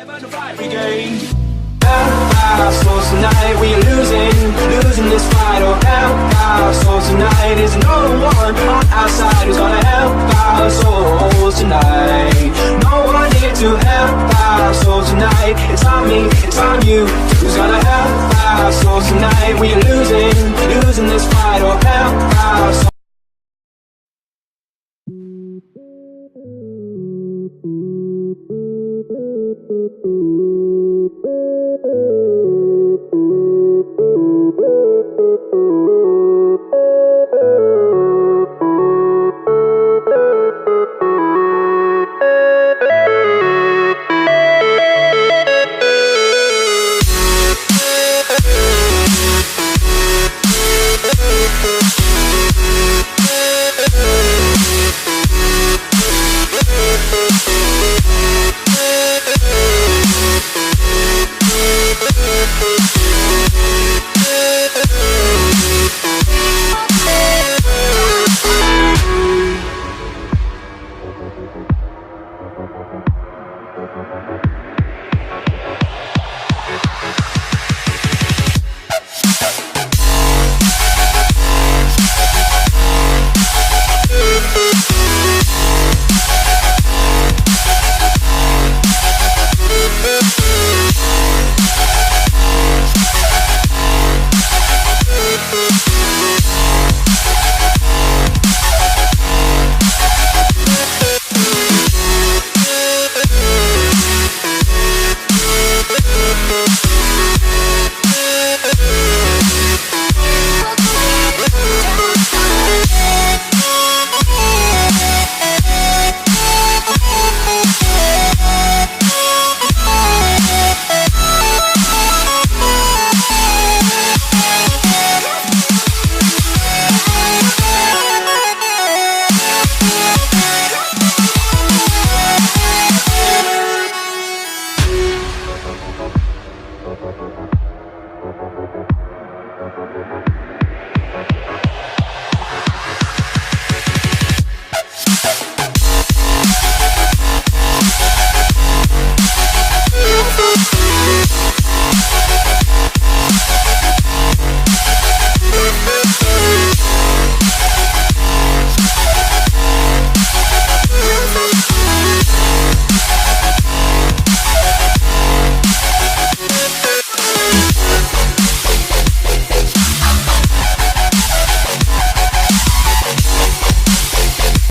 Souls tonight, we are losing this fight. Oh, help our souls tonight. There's no one on our side who's gonna help our souls tonight. No one here to help our souls tonight. It's on me, it's on you. Who's gonna help our souls tonight? We are losing this fight. Oh, help our souls.